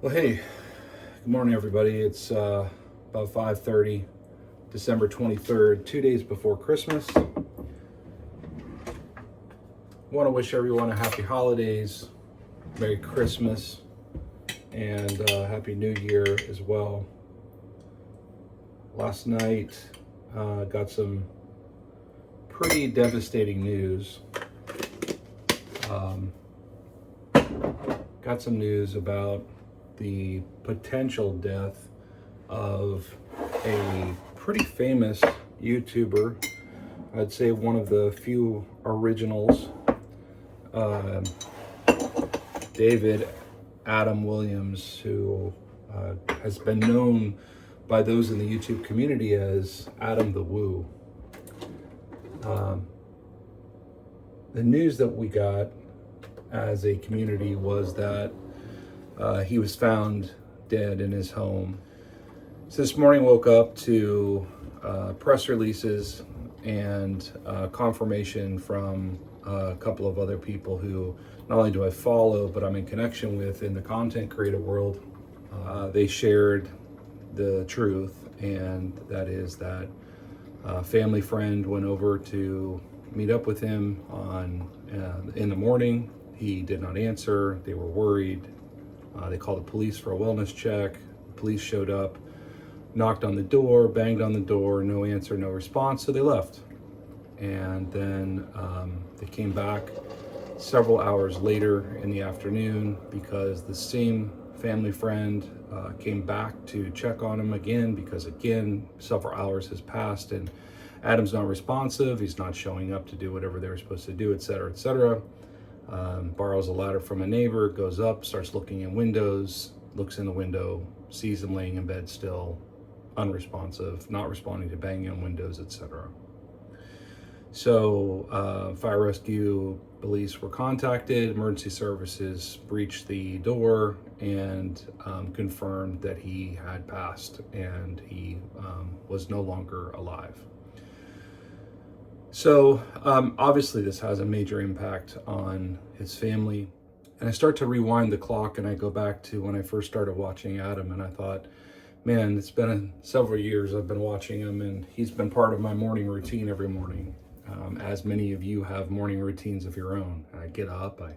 Well, hey, good morning, everybody. It's about 5:30, December 23rd, 2 days before Christmas. Want to wish everyone a happy holidays, Merry Christmas, and Happy New Year as well. Last night, got some pretty devastating news. Got some news about the potential death of a pretty famous YouTuber. I'd say one of the few originals, uh, David Adam Williams, who has been known by those in the YouTube community as Adam the Woo. The news that we got as a community was that he was found dead in his home. So this morning woke up to press releases and confirmation from a couple of other people who not only do I follow, but I'm in connection with in the content creative world. They shared the truth, and that is that a family friend went over to meet up with him in the morning. He did not answer. They were worried. They called the police for a wellness check. Police showed up, knocked on the door, banged on the door, no answer, no response, so they left. And then they came back several hours later in the afternoon because the same family friend came back to check on him again because, again, several hours has passed and Adam's not responsive. He's not showing up to do whatever they were supposed to do, et cetera, et cetera. Borrows a ladder from a neighbor, goes up, starts looking in windows, looks in the window, sees him laying in bed still, unresponsive, not responding to banging on windows, etc. So fire rescue police were contacted, emergency services breached the door and confirmed that he had passed and he was no longer alive. So obviously this has a major impact on his family. And I start to rewind the clock and I go back to when I first started watching Adam, and I thought, man, it's been several years I've been watching him, and he's been part of my morning routine every morning. As many of you have morning routines of your own. I get up, I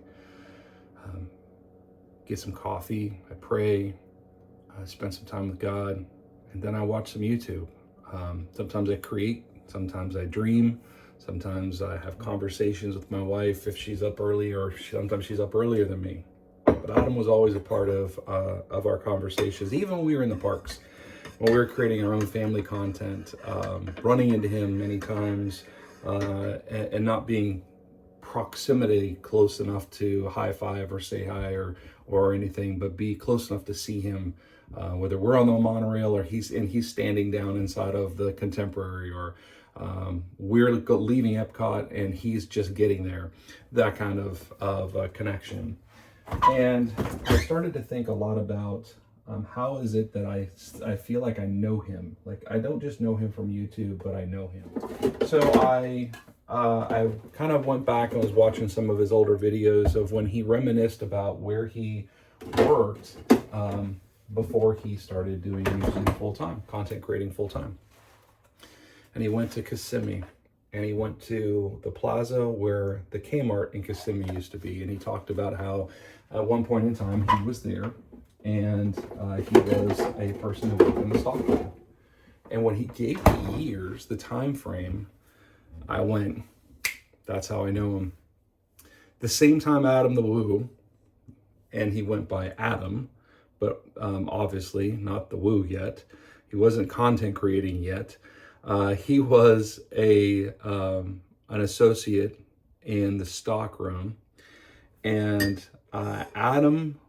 get some coffee, I pray, I spend some time with God, and then I watch some YouTube. Sometimes I create, sometimes I dream, sometimes I have conversations with my wife if she's up early, or sometimes she's up earlier than me. But Adam was always a part of our conversations, even when we were in the parks, when we were creating our own family content, running into him many times, and not being proximity close enough to high five or say hi or anything, but be close enough to see him, whether we're on the monorail or he's standing down inside of the Contemporary, or we're leaving Epcot and he's just getting there. That kind of connection. And I started to think a lot about how is it that I feel like I know him. Like, I don't just know him from YouTube, but I know him. So I kind of went back and was watching some of his older videos of when he reminisced about where he worked before he started doing YouTube full-time, content creating full-time. And he went to Kissimmee, and he went to the plaza where the Kmart in Kissimmee used to be. And he talked about how at one point in time he was there, and he was a person who worked in the stock room. And when he gave me years, the time frame, I went, that's how I know him. The same time Adam the Woo, and he went by Adam, but obviously not the Woo yet. He wasn't content creating yet. He was an associate in the stock room, and Adam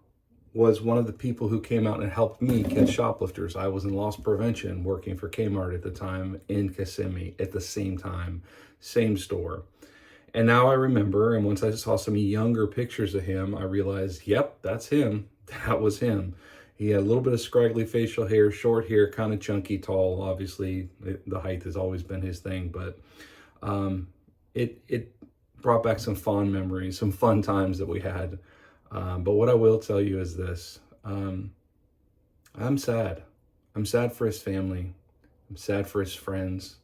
was one of the people who came out and helped me catch shoplifters. I was in loss prevention working for Kmart at the time in Kissimmee at the same time, same store. And now I remember, and once I saw some younger pictures of him, I realized, yep, that's him. That was him. He had a little bit of scraggly facial hair, short hair, kind of chunky, tall. Obviously, the height has always been his thing, but it brought back some fond memories, some fun times that we had. But what I will tell you is this. I'm sad. I'm sad for his family. I'm sad for his friends.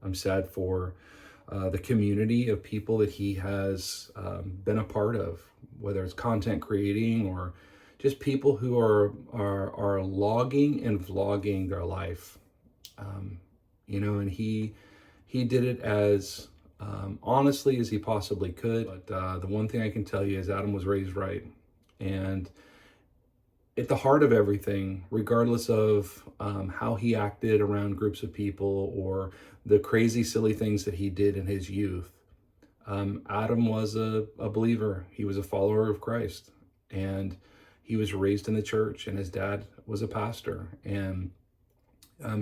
I'm sad for the community of people that he has been a part of, whether it's content creating or just people who are logging and vlogging their life. You know, and he did it as honestly as he possibly could. But the one thing I can tell you is Adam was raised right, and at the heart of everything, regardless of how he acted around groups of people or the crazy, silly things that he did in his youth, Adam was a believer. He was a follower of Christ, and he was raised in the church, and his dad was a pastor. And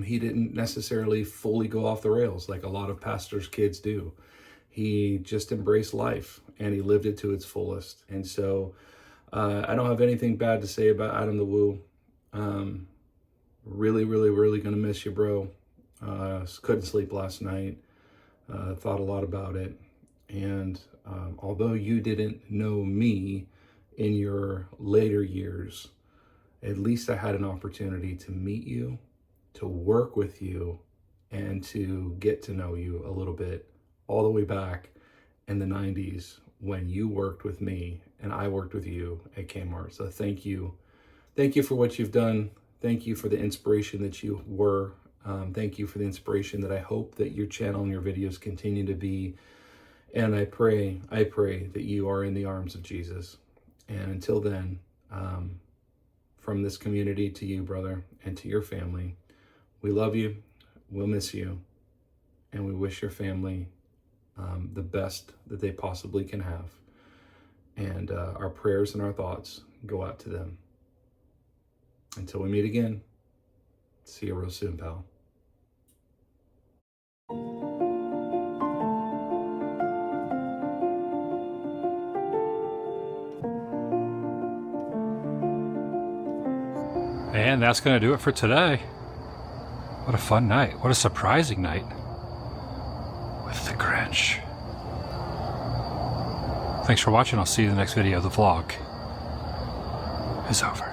he didn't necessarily fully go off the rails like a lot of pastors' kids do. He just embraced life, and he lived it to its fullest. And so I don't have anything bad to say about Adam the Woo. Really, really, really gonna miss you, bro. Couldn't sleep last night. Thought a lot about it. And although you didn't know me in your later years, at least I had an opportunity to meet you, to work with you, and to get to know you a little bit all the way back in the 90s when you worked with me and I worked with you at Kmart. So thank you. Thank you for what you've done. Thank you for the inspiration that you were. Thank you for the inspiration that I hope that your channel and your videos continue to be. And I pray that you are in the arms of Jesus. And until then, from this community to you, brother, and to your family, we love you, we'll miss you, and we wish your family the best that they possibly can have. And our prayers and our thoughts go out to them. Until we meet again, see you real soon, pal. And that's going to do it for today. What a fun night. What a surprising night. With the Grinch. Thanks for watching. I'll see you in the next video. The vlog is over.